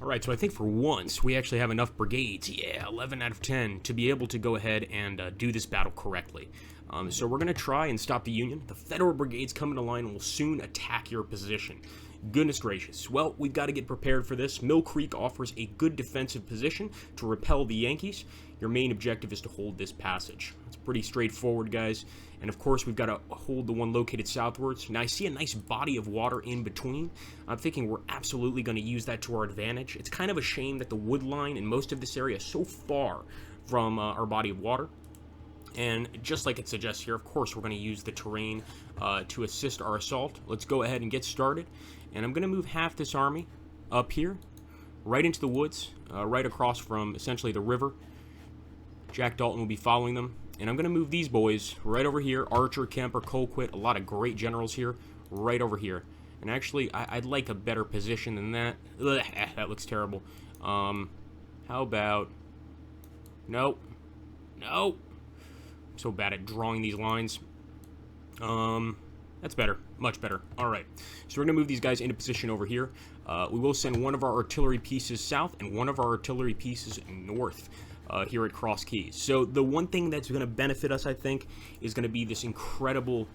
Alright, so I think for once we actually have enough brigades, 11 out of 10, to be able to go ahead and do this battle correctly. So we're going to try and stop the Union. The Federal brigades come into line and will soon attack your position. Goodness gracious. Well, we've got to get prepared for this. Mill Creek offers a good defensive position to repel the Yankees. Your main objective is to hold this passage. It's pretty straightforward, guys. And of course, we've got to hold the one located southwards. Now, I see a nice body of water in between. I'm thinking we're absolutely going to use that to our advantage. It's kind of a shame that the wood line in most of this area is so far from our body of water. And just like it suggests here, of course, we're going to use the terrain to assist our assault. Let's go ahead and get started. And I'm going to move half this army up here, right into the woods, right across from essentially the river. Jack Dalton will be following them. And I'm going to move these boys right over here. Archer, Kemper, Colquitt, a lot of great generals here, right over here. And actually, I'd like a better position than that. Ugh, that looks terrible. How about... Nope. Nope. I'm so bad at drawing these lines. That's better. Much better. Alright. So we're going to move these guys into position over here. We will send one of our artillery pieces south and one of our artillery pieces north. Here at Cross Keys. So the one thing that's going to benefit us, I think, is going to be this incredible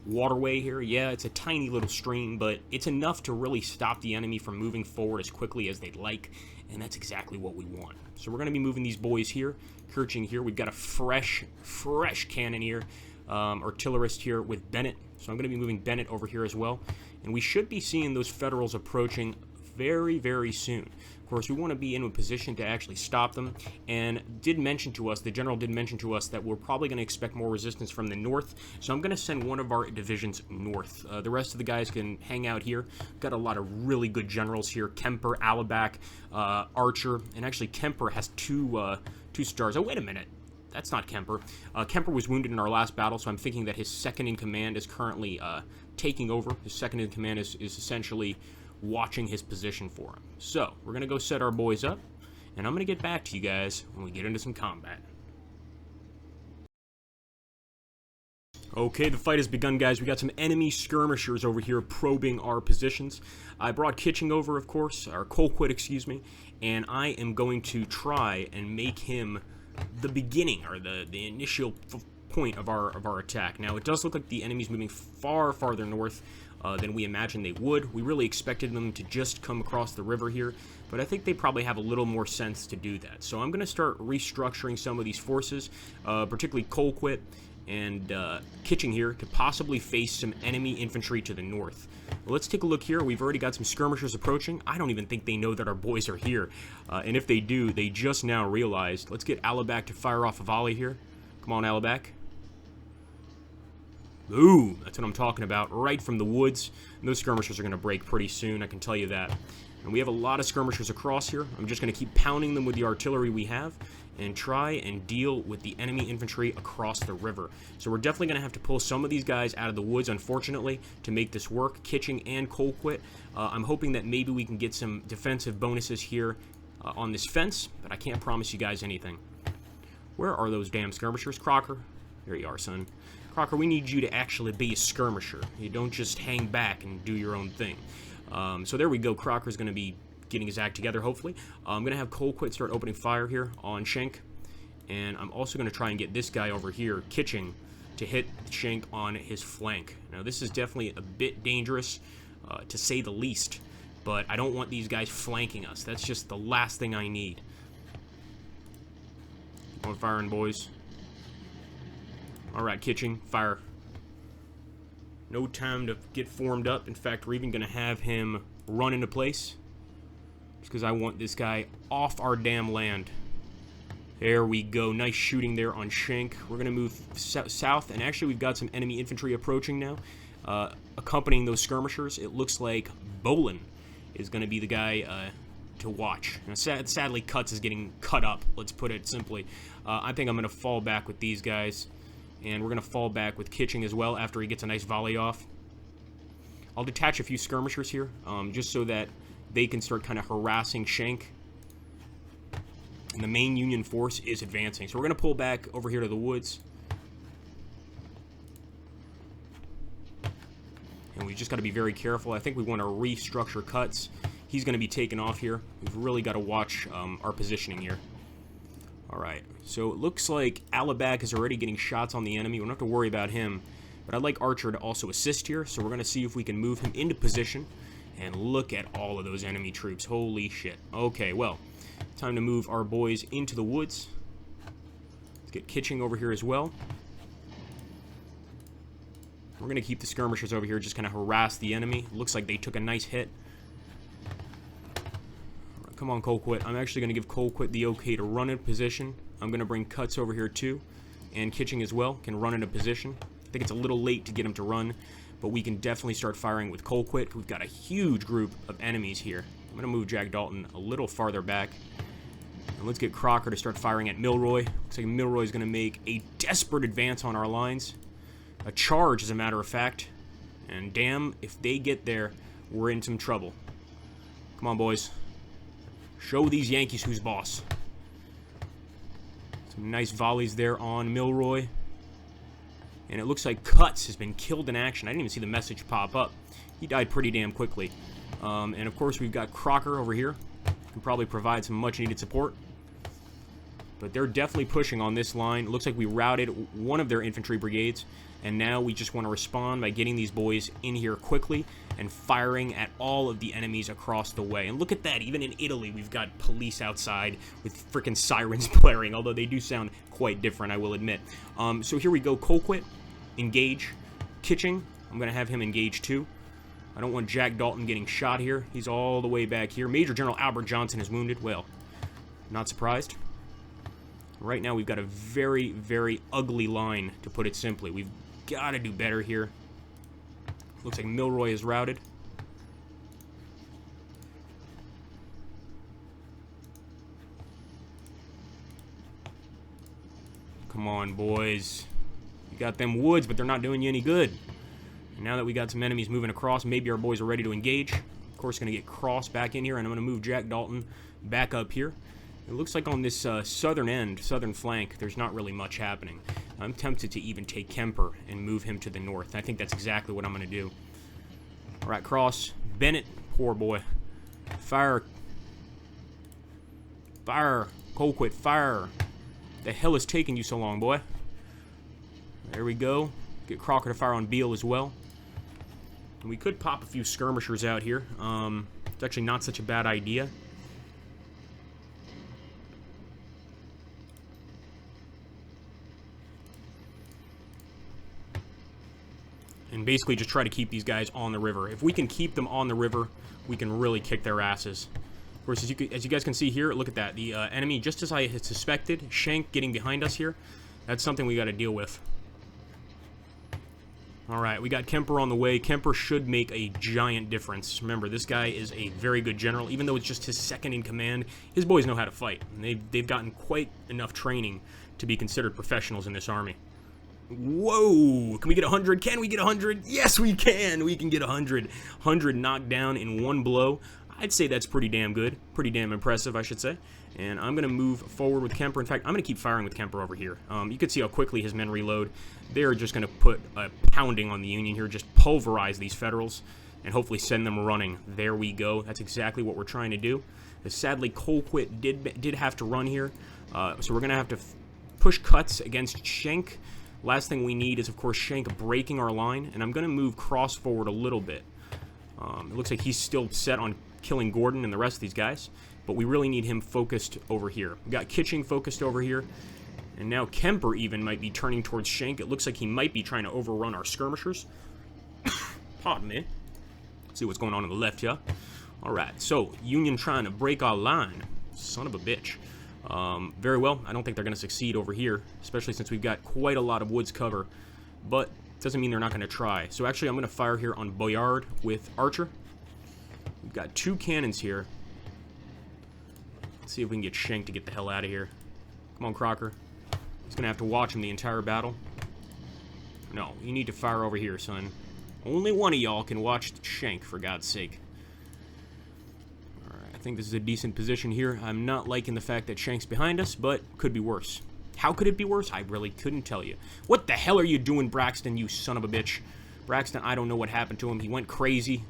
waterway here. Yeah, it's a tiny little stream, but it's enough to really stop the enemy from moving forward as quickly as they'd like, and that's exactly what we want. So we're going to be moving these boys here, Kirching here. We've got a fresh cannoneer, artillerist here with Bennett. So I'm going to be moving Bennett over here as well, and we should be seeing those Federals approaching very, very soon. Of course, we want to be in a position to actually stop them, and the general did mention to us that we're probably going to expect more resistance from the north, so I'm going to send one of our divisions north. The rest of the guys can hang out here. Got a lot of really good generals here. Kemper, Alabac, Archer, and actually Kemper has two stars. Oh, wait a minute. That's not Kemper. Kemper was wounded in our last battle, so I'm thinking that his second-in-command is currently taking over. His second-in-command is essentially watching his position for him. So, we're going to go set our boys up, and I'm going to get back to you guys when we get into some combat. Okay, the fight has begun, guys. We got some enemy skirmishers over here probing our positions. I brought Kitching over, of course, or Colquitt, excuse me, and I am going to try and make him the beginning, or the initial point of our attack. Now, it does look like the enemy's moving farther north than we imagined they would. We really expected them to just come across the river here, but I think they probably have a little more sense to do that. So I'm going to start restructuring some of these forces, particularly Colquitt and Kitching here, to possibly face some enemy infantry to the north. Well, let's take a look here. We've already got some skirmishers approaching. I don't even think they know that our boys are here, and if they do, they just now realized. Let's get Alabac to fire off a volley here. Come on, Alabac. Ooh, that's what I'm talking about, right from the woods. And those skirmishers are going to break pretty soon, I can tell you that. And we have a lot of skirmishers across here. I'm just going to keep pounding them with the artillery we have and try and deal with the enemy infantry across the river. So we're definitely going to have to pull some of these guys out of the woods, unfortunately, to make this work. Kitching and Colquitt. I'm hoping that maybe we can get some defensive bonuses here on this fence, but I can't promise you guys anything. Where are those damn skirmishers? Crocker? There you are, son. Crocker, we need you to actually be a skirmisher. You don't just hang back and do your own thing. So there we go. Crocker's going to be getting his act together, hopefully. I'm going to have Colquitt start opening fire here on Schenk. And I'm also going to try and get this guy over here, Kitching, to hit Schenk on his flank. Now, this is definitely a bit dangerous, to say the least. But I don't want these guys flanking us. That's just the last thing I need. Keep on firing, boys. Alright, Kitching, fire. No time to get formed up. In fact, we're even going to have him run into place. Just because I want this guy off our damn land. There we go. Nice shooting there on Schenk. We're going to move south, and actually we've got some enemy infantry approaching now. Accompanying those skirmishers, it looks like Bolin is going to be the guy to watch. Now, sadly, Cuts is getting cut up, let's put it simply. I think I'm going to fall back with these guys. And we're going to fall back with Kitching as well after he gets a nice volley off. I'll detach a few skirmishers here, just so that they can start kind of harassing Schenk. And the main Union force is advancing. So we're going to pull back over here to the woods. And we just got to be very careful. I think we want to restructure Cuts. he's going to be taken off here. We've really got to watch our positioning here. Alright, so it looks like Alabak is already getting shots on the enemy. We don't have to worry about him. But I'd like Archer to also assist here, so we're going to see if we can move him into position. And look at all of those enemy troops. Holy shit. Okay, well, time to move our boys into the woods. Let's get Kitching over here as well. We're going to keep the skirmishers over here, just kind of harass the enemy. Looks like they took a nice hit. Come on, Colquitt. I'm actually going to give Colquitt the okay to run in position. I'm going to bring Cuts over here too. And Kitching as well can run into position. I think it's a little late to get him to run, but we can definitely start firing with Colquitt. We've got a huge group of enemies here. I'm going to move Jack Dalton a little farther back. And let's get Crocker to start firing at Milroy. Looks like Milroy is going to make a desperate advance on our lines. A charge, as a matter of fact. And damn, if they get there, we're in some trouble. Come on, boys. Show these Yankees who's boss. Some nice volleys there on Milroy. And it looks like Cuts has been killed in action. I didn't even see the message pop up. He died pretty damn quickly. And of course, we've got Crocker over here. Can probably provide some much-needed support. But they're definitely pushing on this line. It looks like we routed one of their infantry brigades. And now we just want to respond by getting these boys in here quickly and firing at all of the enemies across the way. And look at that. Even in Italy, we've got police outside with freaking sirens blaring, although they do sound quite different, I will admit. So here we go. Colquitt, engage. Kitching, I'm going to have him engage too. I don't want Jack Dalton getting shot here. He's all the way back here. Major General Albert Johnson is wounded. Well, not surprised. Right now, we've got a very, very ugly line, to put it simply. We've got to do better here. Looks like Milroy is routed. Come on, boys. You got them woods, but they're not doing you any good. And now that we got some enemies moving across, maybe our boys are ready to engage. Of course, going to get Cross back in here, and I'm going to move Jack Dalton back up here. It looks like on this southern flank, there's not really much happening. I'm tempted to even take Kemper and move him to the north. I think that's exactly what I'm going to do. All right, Cross. Bennett, poor boy. Fire. Fire. Colquitt, fire. The hell is taking you so long, boy? There we go. Get Crocker to fire on Beale as well. And we could pop a few skirmishers out here. It's actually not such a bad idea. And basically just try to keep these guys on the river. If we can keep them on the river, we can really kick their asses. Of course, as you guys can see here, look at that. The enemy, just as I had suspected, Schenk getting behind us here. That's something we got to deal with. Alright, we got Kemper on the way. Kemper should make a giant difference. Remember, this guy is a very good general. Even though it's just his second in command, his boys know how to fight. And they've gotten quite enough training to be considered professionals in this army. Whoa! Can we get 100? Can we get 100? Yes, we can! We can get 100. 100 knocked down in one blow. I'd say that's pretty damn good. Pretty damn impressive, I should say. And I'm going to move forward with Kemper. In fact, I'm going to keep firing with Kemper over here. You can see how quickly his men reload. They're just going to put a pounding on the Union here. Just pulverize these Federals and hopefully send them running. There we go. That's exactly what we're trying to do. Sadly, Colquitt did have to run here. So we're going to have to push Cuts against Schenk. Last thing we need is, of course, Schenk breaking our line. And I'm going to move Cross forward a little bit. It looks like he's still set on killing Gordon and the rest of these guys. But we really need him focused over here. We got Kitching focused over here. And now Kemper even might be turning towards Schenk. It looks like he might be trying to overrun our skirmishers. Pardon me. Let's see what's going on the left here. Alright, so Union trying to break our line. Son of a bitch. Very well. I don't think they're going to succeed over here. Especially since we've got quite a lot of woods cover. But doesn't mean they're not going to try. So actually I'm going to fire here on Boyard with Archer. We've got 2 cannons here. Let's see if we can get Schenk to get the hell out of here. Come on, Crocker. He's going to have to watch him the entire battle. No, you need to fire over here, son. Only one of y'all can watch Schenk, for God's sake. Alright, I think this is a decent position here. I'm not liking the fact that Schenk's behind us, but could be worse. How could it be worse? I really couldn't tell you. What the hell are you doing, Braxton, you son of a bitch? Braxton, I don't know what happened to him. He went crazy.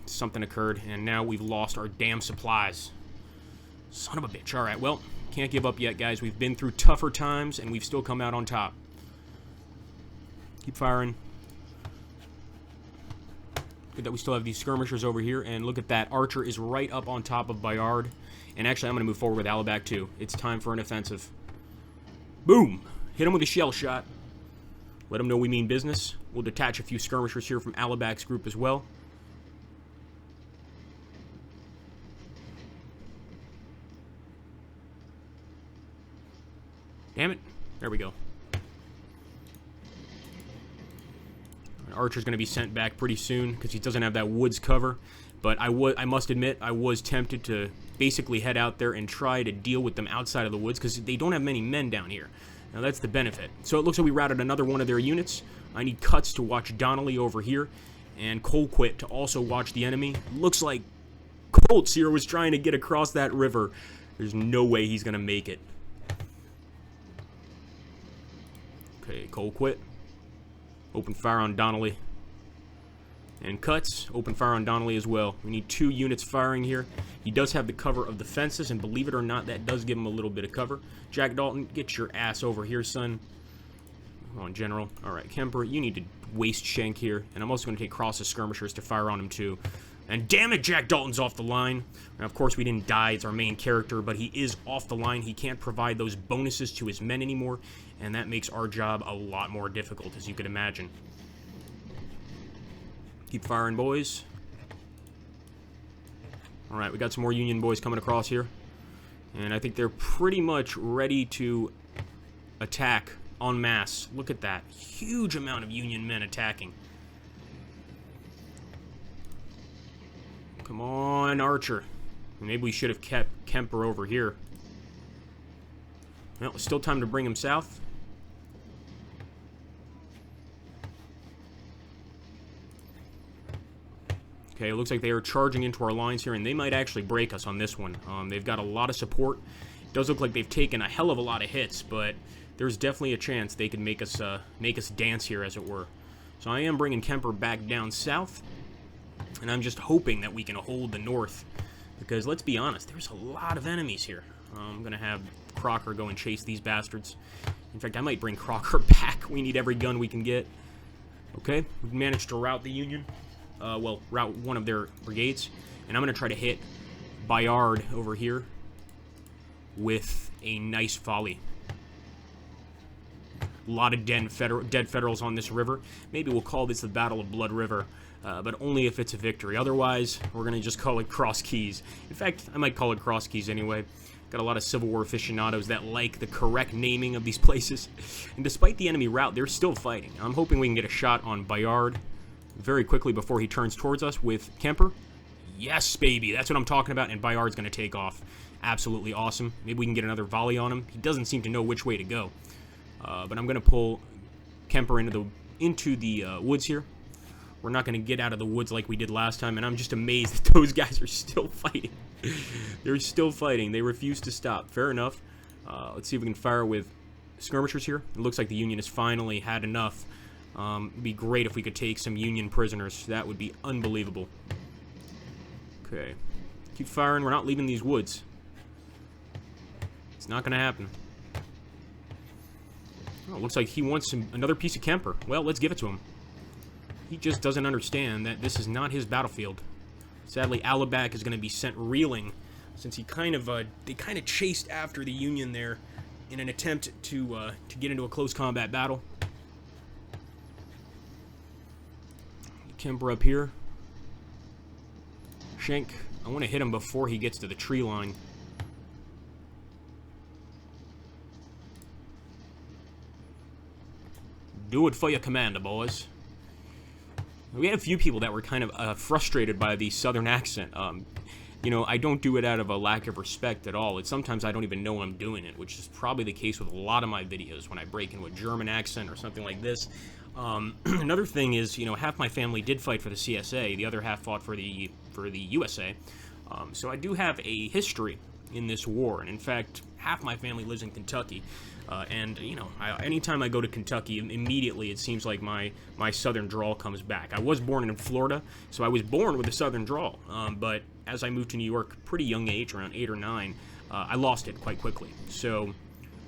something occurred, and now we've lost our damn supplies. Son of a bitch. Alright, well, can't give up yet, guys. We've been through tougher times, and we've still come out on top. Keep firing. Good that we still have these skirmishers over here, and look at that. Archer is right up on top of Bayard. And actually, I'm going to move forward with Alabak, too. It's time for an offensive. Boom! Hit him with a shell shot. Let him know we mean business. We'll detach a few skirmishers here from Alabak's group as well. Damn it. There we go. Archer's going to be sent back pretty soon because he doesn't have that woods cover. But I must admit, I was tempted to basically head out there and try to deal with them outside of the woods because they don't have many men down here. Now, that's the benefit. So it looks like we routed another one of their units. I need Cuts to watch Donnelly over here and Colquitt to also watch the enemy. Looks like Colts here was trying to get across that river. There's no way he's going to make it. Okay, Colquitt. Open fire on Donnelly. And Cuts, open fire on Donnelly as well. We need 2 units firing here. He does have the cover of the fences, and believe it or not, that does give him a little bit of cover. Jack Dalton, get your ass over here, son. Come on, General. Alright, Kemper, you need to waste Shank here. And I'm also going to take Cross's skirmishers to fire on him, too. And damn it, Jack Dalton's off the line. Now, of course, we didn't die. It's our main character, but he is off the line. He can't provide those bonuses to his men anymore, and that makes our job a lot more difficult, as you could imagine. Keep firing, boys. Alright, we got some more Union boys coming across here. And I think they're pretty much ready to attack en masse. Look at that. Huge amount of Union men attacking. Come on, Archer. Maybe we should have kept Kemper over here. Well, still time to bring him south. Okay, it looks like they are charging into our lines here, and they might actually break us on this one. They've got a lot of support. It does look like they've taken a hell of a lot of hits, but there's definitely a chance they can make us dance here, as it were. So I am bringing Kemper back down south, and I'm just hoping that we can hold the north, because let's be honest, there's a lot of enemies here. I'm going to have Crocker go and chase these bastards. In fact, I might bring Crocker back. We need every gun we can get. Okay, we've managed to rout the Union. Well, route one of their brigades, and I'm going to try to hit Bayard over here with a nice volley. A lot of dead Federals on this river. Maybe we'll call this the Battle of Blood River, but only if it's a victory. Otherwise, we're going to just call it Cross Keys. In fact, I might call it Cross Keys anyway. Got a lot of Civil War aficionados that like the correct naming of these places. And despite the enemy rout, they're still fighting. I'm hoping we can get a shot on Bayard very quickly before he turns towards us with Kemper. Yes, baby, that's what I'm talking about, and Bayard's going to take off. Absolutely awesome. Maybe we can get another volley on him. He doesn't seem to know which way to go. But I'm going to pull Kemper into the woods here. We're not going to get out of the woods like we did last time, and I'm just amazed that those guys are still fighting. They're still fighting. They refuse to stop. Fair enough. Let's see if we can fire with skirmishers here. It looks like the Union has finally had enough. It'd be great if we could take some Union prisoners. That would be unbelievable. Okay. Keep firing. We're not leaving these woods. It's not going to happen. Oh, looks like he wants another piece of Kemper. Well, let's give it to him. He just doesn't understand that this is not his battlefield. Sadly, Alabak is going to be sent reeling, since they kind of chased after the Union there in an attempt to get into a close combat battle. Kemper up here. Shank, I want to hit him before he gets to the tree line. Do it for your commander, boys. We had a few people that were kind of frustrated by the southern accent. You know, I don't do it out of a lack of respect at all. Sometimes I don't even know I'm doing it, which is probably the case with a lot of my videos when I break into a German accent or something like this. Another thing is, you know, half my family did fight for the CSA, the other half fought for the USA. So I do have a history in this war. And in fact, half my family lives in Kentucky. And, you know, anytime I go to Kentucky, immediately it seems like my southern drawl comes back. I was born in Florida, so I was born with a southern drawl. But as I moved to New York, pretty young age, around 8 or 9, I lost it quite quickly. So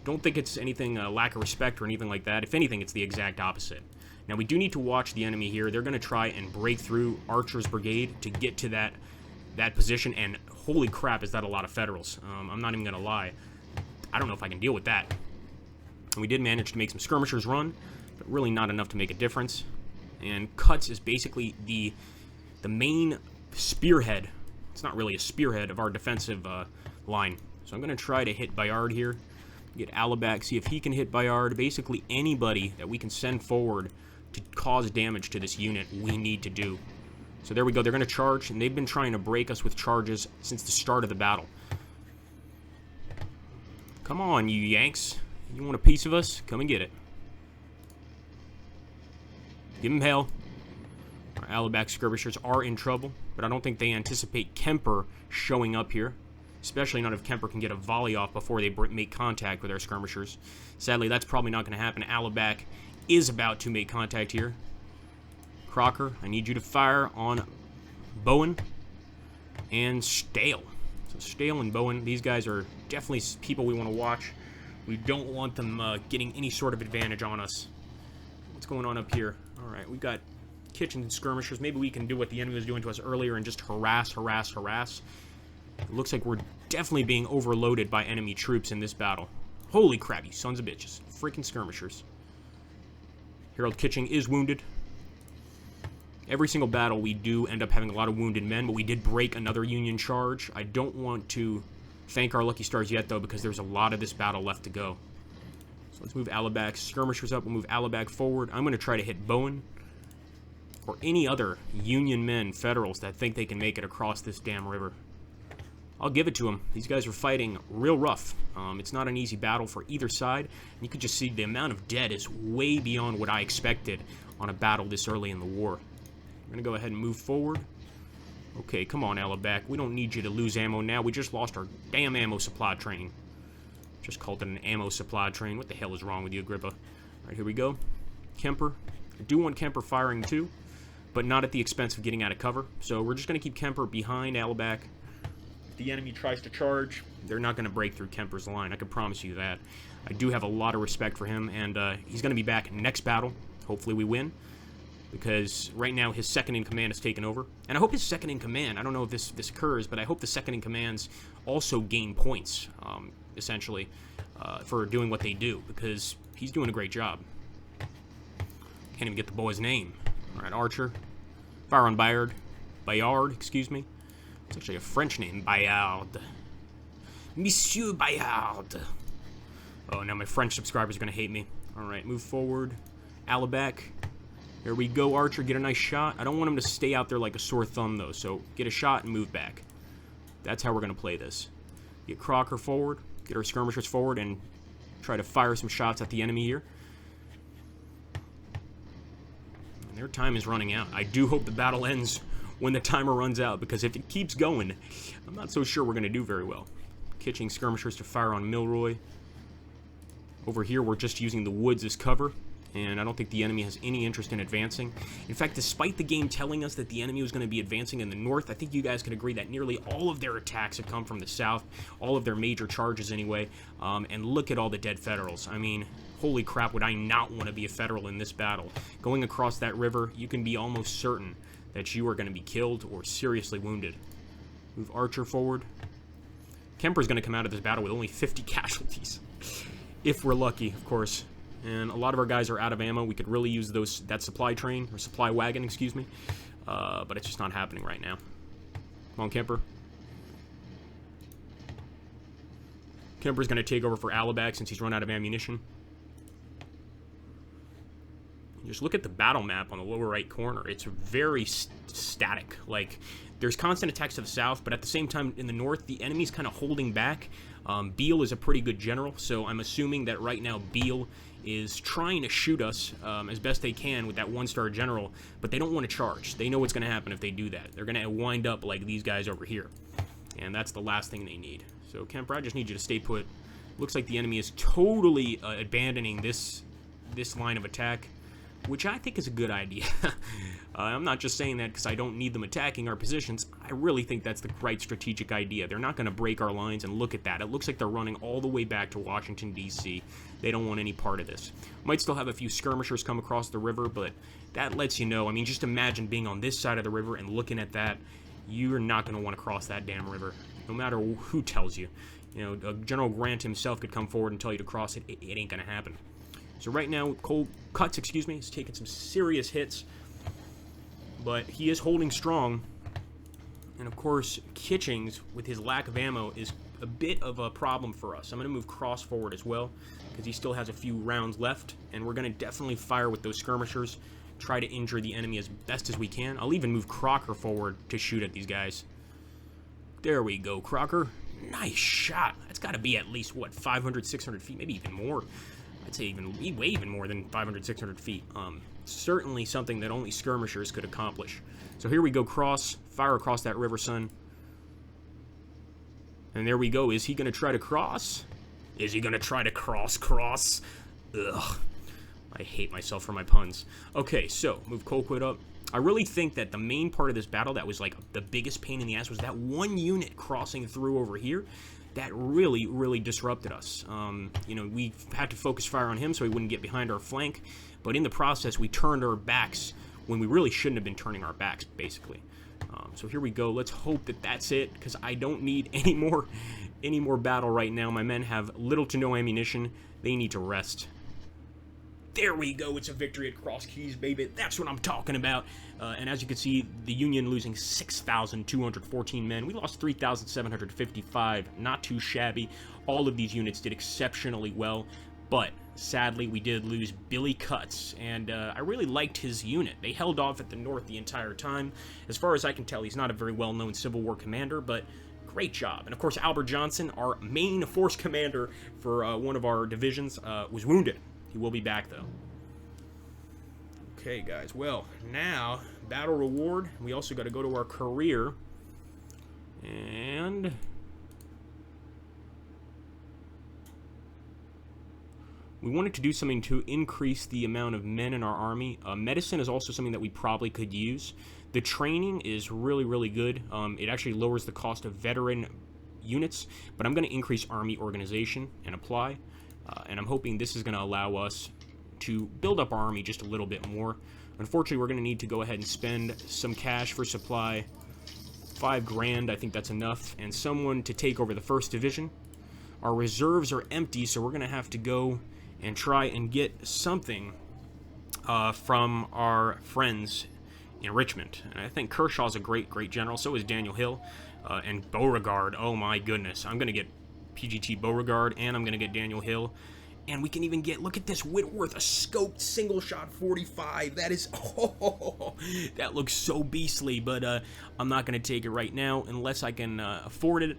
don't think it's anything lack of respect or anything like that. If anything, it's the exact opposite. Now, we do need to watch the enemy here. They're going to try and break through Archer's brigade to get to that position, and holy crap, is that a lot of Federals. I'm not even going to lie. I don't know if I can deal with that. And we did manage to make some skirmishers run, but really not enough to make a difference. And Cuts is basically the main spearhead. It's not really a spearhead of our defensive line. So I'm going to try to hit Bayard here. Get Alabak, see if he can hit Bayard. Basically anybody that we can send forward to cause damage to this unit, we need to do. So there we go. They're going to charge, and they've been trying to break us with charges since the start of the battle. Come on, you Yanks. You want a piece of us? Come and get it. Give them hell. Our Alabak skirmishers are in trouble, but I don't think they anticipate Kemper showing up here. Especially not if Kemper can get a volley off before they make contact with our skirmishers. Sadly, that's probably not going to happen. Alabak is about to make contact here. Crocker, I need you to fire on Bowen and Stale. So Stale and Bowen, these guys are definitely people we want to watch. We don't want them getting any sort of advantage on us. What's going on up here? All right, we've got kitchen and skirmishers. Maybe we can do what the enemy was doing to us earlier and just harass. It looks like we're definitely being overloaded by enemy troops in this battle. Holy crap, you sons of bitches. Freaking skirmishers. Harold Kitching is wounded. Every single battle we do end up having a lot of wounded men, but we did break another Union charge. I don't want to thank our lucky stars yet, though, because there's a lot of this battle left to go. So let's move Alabak's skirmishers up. We'll move Alabak forward. I'm going to try to hit Bowen or any other Union men, Federals, that think they can make it across this damn river. I'll give it to them. These guys are fighting real rough. It's not an easy battle for either side. You can just see the amount of dead is way beyond what I expected on a battle this early in the war. We're going to go ahead and move forward. Okay, come on, Alabak. We don't need you to lose ammo now. We just lost our damn ammo supply train. Just called it an ammo supply train. What the hell is wrong with you, Agrippa? All right, here we go. Kemper. I do want Kemper firing too, but not at the expense of getting out of cover. So we're just going to keep Kemper behind Alabak. The enemy tries to charge, they're not going to break through Kemper's line. I can promise you that. I do have a lot of respect for him, and he's going to be back next battle. Hopefully we win, because right now his second-in-command has taken over. And I hope his second-in-command, I don't know if this occurs, but I hope the second-in-commands also gain points, essentially, for doing what they do, because he's doing a great job. Can't even get the boy's name. All right, Archer. Fire on Bayard. Bayard, excuse me. It's actually a French name, Bayard. Monsieur Bayard. Oh, now my French subscribers are going to hate me. Alright, move forward. Alabak. Here we go, Archer. Get a nice shot. I don't want him to stay out there like a sore thumb, though, so get a shot and move back. That's how we're going to play this. Get Crocker forward. Get our skirmishers forward and try to fire some shots at the enemy here. And their time is running out. I do hope the battle ends when the timer runs out, because if it keeps going, I'm not so sure we're going to do very well. Kitching skirmishers to fire on Milroy. Over here, we're just using the woods as cover, and I don't think the enemy has any interest in advancing. In fact, despite the game telling us that the enemy was going to be advancing in the north, I think you guys can agree that nearly all of their attacks have come from the south, all of their major charges anyway, and look at all the dead Federals. I mean, holy crap, would I not want to be a Federal in this battle. Going across that river, you can be almost certain that you are going to be killed or seriously wounded. Move Archer forward. Kemper's going to come out of this battle with only 50 casualties. If we're lucky, of course. And a lot of our guys are out of ammo. We could really use that supply train, or supply wagon, excuse me. But it's just not happening right now. Come on, Kemper. Kemper's going to take over for Alabak since he's run out of ammunition. Just look at the battle map on the lower right corner. It's very static. Like, there's constant attacks to the south, but at the same time, in the north, the enemy's kind of holding back. Beale is a pretty good general, so I'm assuming that right now Beale is trying to shoot us as best they can with that one-star general, but they don't want to charge. They know what's going to happen if they do that. They're going to wind up like these guys over here. And that's the last thing they need. So, Kemper, I just need you to stay put. Looks like the enemy is totally abandoning this line of attack, which I think is a good idea. I'm not just saying that because I don't need them attacking our positions. I really think that's the right strategic idea. They're not going to break our lines, and look at that. It looks like they're running all the way back to Washington, D.C. They don't want any part of this. Might still have a few skirmishers come across the river, but that lets you know. I mean, just imagine being on this side of the river and looking at that. You're not going to want to cross that damn river, no matter who tells you. You know, General Grant himself could come forward and tell you to cross it. It ain't going to happen. So right now, Cole Cuts, is taking some serious hits, but he is holding strong. And of course, Kitchings, with his lack of ammo, is a bit of a problem for us. I'm going to move Cross forward as well, because he still has a few rounds left, and we're going to definitely fire with those skirmishers, try to injure the enemy as best as we can. I'll even move Crocker forward to shoot at these guys. There we go, Crocker. Nice shot. That's got to be at least, what, 500, 600 feet, maybe even more. I'd say way even more than 500, 600 feet. Certainly something that only skirmishers could accomplish. So here we go, Cross. Fire across that river, son. And there we go. Is he going to try to cross? Is he going to try to cross? Ugh. I hate myself for my puns. Okay, so move Colquitt up. I really think that the main part of this battle that was like the biggest pain in the ass was that one unit crossing through over here. That really, really disrupted us. You know, we had to focus fire on him so he wouldn't get behind our flank, but in the process, we turned our backs when we really shouldn't have been turning our backs, basically. So here we go. Let's hope that that's it, because I don't need any more battle right now. My men have little to no ammunition. They need to rest. There we go. It's a victory at Cross Keys, baby. That's what I'm talking about. And as you can see, the Union losing 6,214 men. We lost 3,755. Not too shabby. All of these units did exceptionally well. But sadly, we did lose Billy Cuts. And I really liked his unit. They held off at the north the entire time. As far as I can tell, he's not a very well-known Civil War commander, but great job. And of course, Albert Johnson, our main force commander for one of our divisions, was wounded. He will be back, though. Okay, guys. Well, now, battle reward. We also got to go to our career. And we wanted to do something to increase the amount of men in our army. Medicine is also something that we probably could use. The training is really, really good. It actually lowers the cost of veteran units, but I'm going to increase army organization and apply. And I'm hoping this is going to allow us to build up our army just a little bit more. Unfortunately, we're going to need to go ahead and spend some cash for supply. 5 grand, I think that's enough. And someone to take over the 1st Division. Our reserves are empty, so we're going to have to go and try and get something from our friends in Richmond. And I think Kershaw's a great, great general. So is Daniel Hill. And Beauregard, oh my goodness. I'm going to get PGT Beauregard, and I'm going to get Daniel Hill. And we can even get, look at this, Whitworth, a scoped single-shot 45. That is, oh, that looks so beastly, but I'm not going to take it right now unless I can afford it.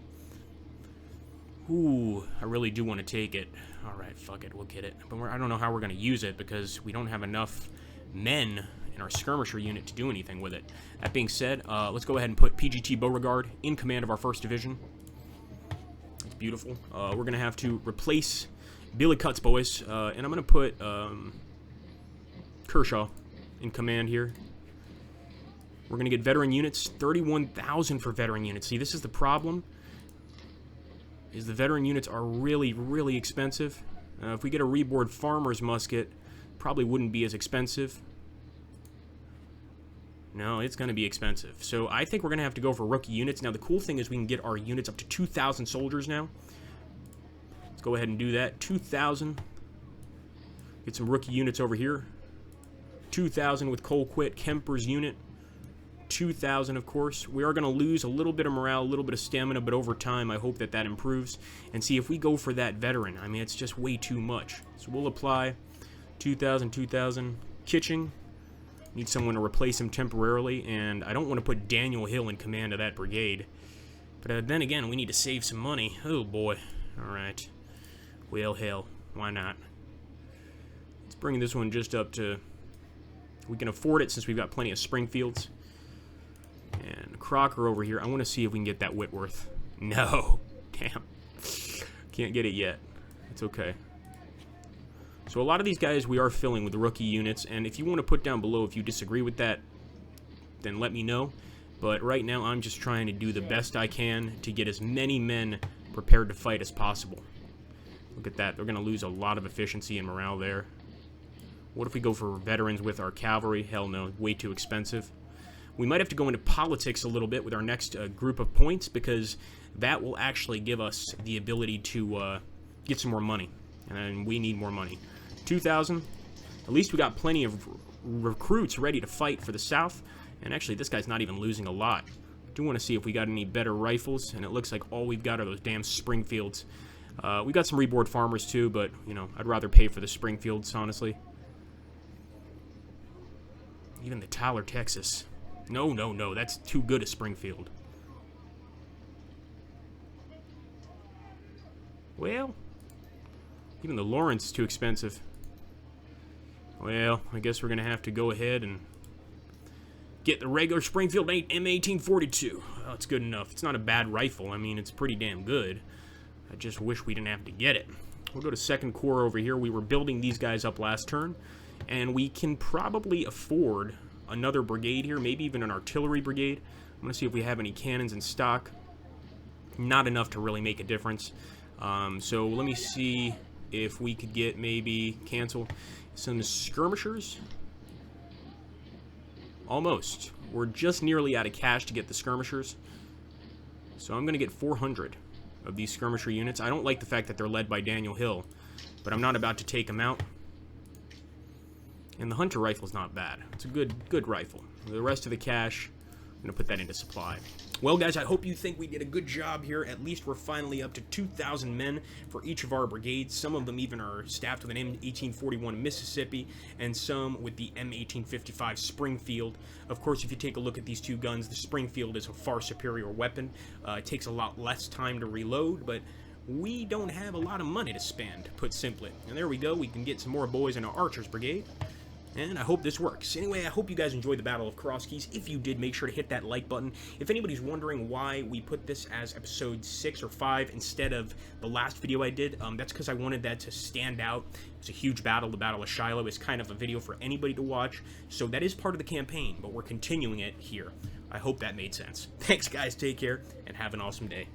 Ooh, I really do want to take it. All right, fuck it, we'll get it. But I don't know how we're going to use it because we don't have enough men in our skirmisher unit to do anything with it. That being said, let's go ahead and put PGT Beauregard in command of our 1st Division. It's beautiful. We're going to have to replace Billy Cuts, boys, and I'm going to put Kershaw in command here. We're going to get veteran units, 31,000 for veteran units. See, this is the problem, is the veteran units are really, really expensive. If we get a reboard farmer's musket, probably wouldn't be as expensive. No, it's going to be expensive. So I think we're going to have to go for rookie units. Now, the cool thing is we can get our units up to 2,000 soldiers now. Let's go ahead and do that. 2,000. Get some rookie units over here. 2,000 with Colquitt, Kemper's unit. 2,000, of course. We are going to lose a little bit of morale, a little bit of stamina, but over time, I hope that that improves. And see, if we go for that veteran, I mean, it's just way too much. So we'll apply 2,000, 2,000. Kitching. Need someone to replace him temporarily, and I don't want to put Daniel Hill in command of that brigade. But then again, we need to save some money. Oh, boy. All right. Well, hell, why not? Let's bring this one just up to... We can afford it since we've got plenty of Springfields. And Crocker over here, I want to see if we can get that Whitworth. No. Damn. Can't get it yet. It's okay. So a lot of these guys we are filling with rookie units, and if you want to put down below if you disagree with that, then let me know. But right now I'm just trying to do the best I can to get as many men prepared to fight as possible. Look at that. They're going to lose a lot of efficiency and morale there. What if we go for veterans with our cavalry? Hell no. Way too expensive. We might have to go into politics a little bit with our next group of points, because that will actually give us the ability to get some more money. And we need more money. 2,000. At least we got plenty of recruits ready to fight for the South. And actually, this guy's not even losing a lot. I do want to see if we got any better rifles, and it looks like all we've got are those damn Springfields. We got some reboard farmers too, but, you know, I'd rather pay for the Springfields, honestly. Even the Tyler, Texas. No, no, no, that's too good a Springfield. Well, even the Lawrence is too expensive. Well, I guess we're going to have to go ahead and get the regular Springfield M1842. Well, it's good enough. It's not a bad rifle. I mean, it's pretty damn good. I just wish we didn't have to get it. We'll go to Second Corps over here. We were building these guys up last turn, and we can probably afford another brigade here, maybe even an artillery brigade. I'm going to see if we have any cannons in stock. Not enough to really make a difference. So let me see if we could get maybe cancel some skirmishers. Almost. We're just nearly out of cash to get the skirmishers. So I'm going to get 400 of these skirmisher units. I don't like the fact that they're led by Daniel Hill, but I'm not about to take them out. And the Hunter rifle's not bad. It's a good rifle. The rest of the cash, I'm going to put that into supply. Well, guys, I hope you think we did a good job here. At least we're finally up to 2,000 men for each of our brigades. Some of them even are staffed with an M1841 Mississippi, and some with the M1855 Springfield. Of course, if you take a look at these two guns, the Springfield is a far superior weapon. It takes a lot less time to reload, but we don't have a lot of money to spend, put simply. And there we go. We can get some more boys in our Archers Brigade. And I hope this works. Anyway, I hope you guys enjoyed the Battle of Cross Keys. If you did, make sure to hit that like button. If anybody's wondering why we put this as episode 6 or 5 instead of the last video I did, that's because I wanted that to stand out. It's a huge battle. The Battle of Shiloh is kind of a video for anybody to watch. So that is part of the campaign, but we're continuing it here. I hope that made sense. Thanks, guys. Take care, and have an awesome day.